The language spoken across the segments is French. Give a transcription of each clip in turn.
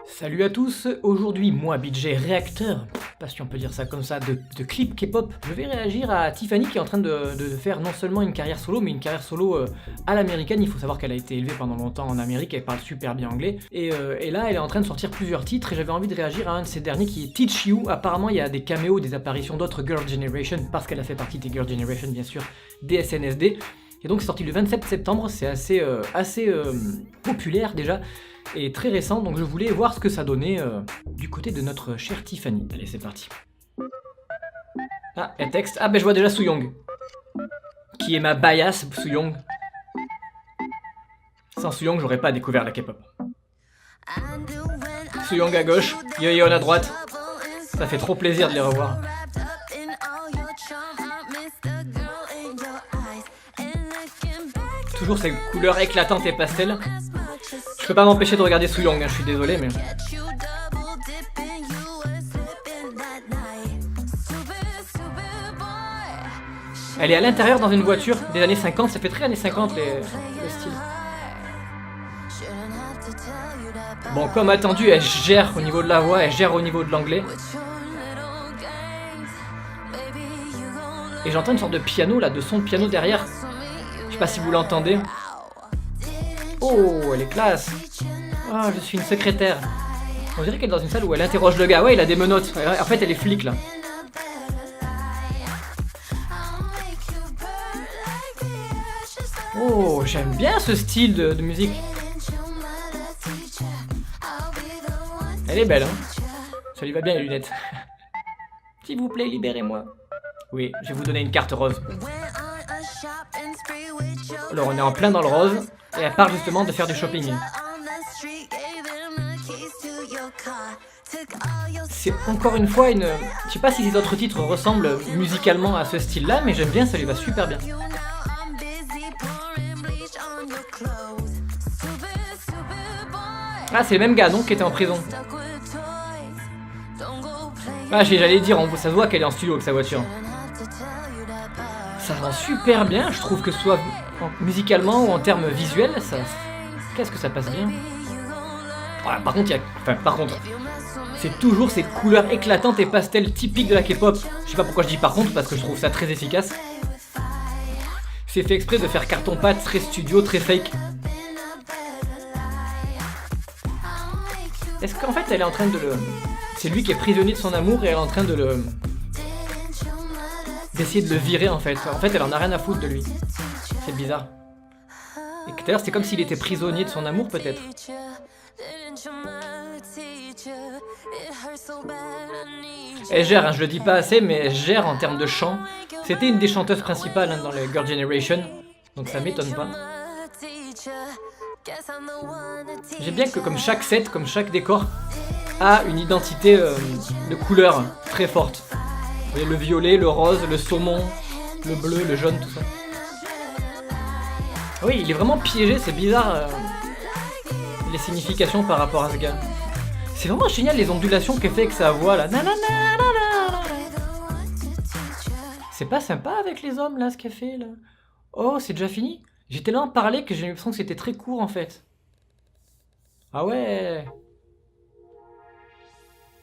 Salut à tous, aujourd'hui moi BJ réacteur, pas si on peut dire ça comme ça, de clip K-pop, je vais réagir à Tiffany qui est en train de faire non seulement une carrière solo, mais une carrière solo à l'américaine. Il faut savoir qu'elle a été élevée pendant longtemps en Amérique, elle parle super bien anglais, et là elle est en train de sortir plusieurs titres, et j'avais envie de réagir à un de ces derniers qui est Teach You. Apparemment il y a des caméos, des apparitions d'autres Girl Generation, parce qu'elle a fait partie des Girl Generation bien sûr, des SNSD, et donc c'est sorti le 27 septembre, c'est assez populaire déjà, et très récent, donc je voulais voir ce que ça donnait du côté de notre chère Tiffany. Allez, c'est parti. Ah, et texte. Ah, ben je vois déjà Sooyoung. Qui est ma bias, Sooyoung. Sans Sooyoung, j'aurais pas découvert la K-pop. Sooyoung à gauche, Yeon à droite. Ça fait trop plaisir de les revoir. Toujours ces couleurs éclatantes et pastel. Je peux pas m'empêcher de regarder Sooyoung, hein, je suis désolé, mais... Elle est à l'intérieur dans une voiture des années 50, ça fait très années 50 le style. Bon, comme attendu, elle gère au niveau de la voix, elle gère au niveau de l'anglais. Et j'entends une sorte de piano là, de son de piano derrière. Je sais pas si vous l'entendez. Oh, elle est classe. Ah, je suis une secrétaire. On dirait qu'elle est dans une salle où elle interroge le gars. Ouais, il a des menottes. En fait, elle est flic là. Oh, j'aime bien ce style de musique. Elle est belle, hein. Ça lui va bien les lunettes. S'il vous plaît, libérez-moi. Oui, je vais vous donner une carte rose. Alors, on est en plein dans le rose. Et elle parle justement de faire du shopping. C'est encore une fois une... Je sais pas si les autres titres ressemblent musicalement à ce style-là, mais j'aime bien, ça lui va super bien. Ah, c'est le même gars, donc, qui était en prison. Ah, j'allais dire, ça se voit qu'elle est en studio avec sa voiture. Ça rend super bien, je trouve que ce soit musicalement ou en termes visuels, ça... Qu'est-ce que ça passe bien. Ouais, par contre, c'est toujours ces couleurs éclatantes et pastel typiques de la K-pop. Je sais pas pourquoi je dis par contre, parce que je trouve ça très efficace. C'est fait exprès de faire carton-pâte, très studio, très fake. Est-ce qu'en fait elle est en train de le... C'est lui qui est prisonnier de son amour et elle est en train de le... d'essayer de le virer en fait. En fait elle en a rien à foutre de lui. C'est bizarre. Et tout à l'heure c'était comme s'il était prisonnier de son amour peut-être. Elle gère, hein, je le dis pas assez, mais elle gère en termes de chant. C'était une des chanteuses principales hein, dans les Girl Generation, donc ça m'étonne pas. J'aime bien que comme chaque set, comme chaque décor, a une identité de couleur très forte. Vous voyez, le violet, le rose, le saumon, le bleu, le jaune, tout ça. Oui, il est vraiment piégé, c'est bizarre les significations par rapport à ce gars. C'est vraiment génial les ondulations qu'elle fait avec sa voix là. C'est pas sympa avec les hommes là ce qu'elle fait là. Oh, c'est déjà fini? J'étais là à en parler que j'ai l'impression que c'était très court en fait. Ah ouais.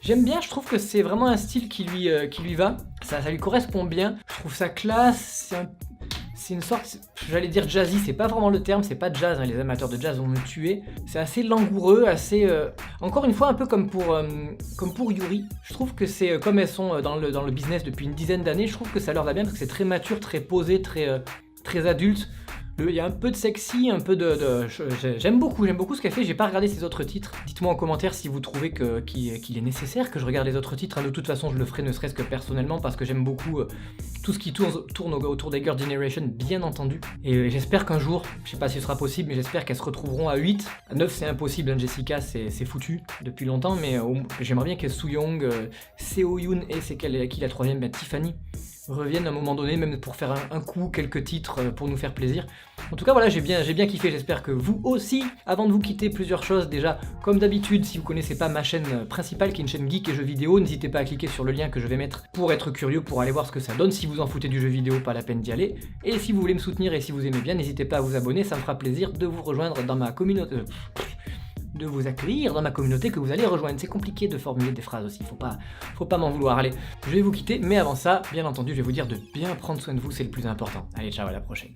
J'aime bien, je trouve que c'est vraiment un style qui lui va. Ça lui correspond bien. Je trouve ça classe. C'est une sorte, j'allais dire jazzy, c'est pas vraiment le terme, c'est pas jazz, hein, les amateurs de jazz vont me tuer. C'est assez langoureux, assez... encore une fois, un peu comme pour Yuri. Je trouve que c'est, comme elles sont dans le business depuis une dizaine d'années, je trouve que ça leur va bien parce que c'est très mature, très posé, très adulte. Il y a un peu de sexy, un peu j'aime beaucoup ce qu'elle fait. J'ai pas regardé ses autres titres. Dites-moi en commentaire si vous trouvez qu'il est nécessaire que je regarde les autres titres. De toute façon, je le ferai ne serait-ce que personnellement parce que j'aime beaucoup tout ce qui tourne autour des Girl Generation, bien entendu. Et j'espère qu'un jour, je sais pas si ce sera possible, mais j'espère qu'elles se retrouveront à 8. À 9, c'est impossible, hein, Jessica, c'est foutu depuis longtemps, mais j'aimerais bien que Sooyoung, Seo-yoon et c'est qui la troisième, Tiffany, reviennent à un moment donné, même pour faire un coup, quelques titres pour nous faire plaisir. En tout cas voilà, j'ai bien kiffé, j'espère que vous aussi. Avant de vous quitter, plusieurs choses déjà, comme d'habitude, si vous connaissez pas ma chaîne principale qui est une chaîne geek et jeux vidéo, n'hésitez pas à cliquer sur le lien que je vais mettre pour être curieux, pour aller voir ce que ça donne. Si vous en foutez du jeu vidéo, pas la peine d'y aller. Et si vous voulez me soutenir et si vous aimez bien, n'hésitez pas à vous abonner, ça me fera plaisir de vous rejoindre dans ma communauté. de vous accueillir dans ma communauté que vous allez rejoindre. C'est compliqué de formuler des phrases aussi, faut pas m'en vouloir. Allez, je vais vous quitter, mais avant ça, bien entendu, je vais vous dire de bien prendre soin de vous, c'est le plus important. Allez, ciao, à la prochaine.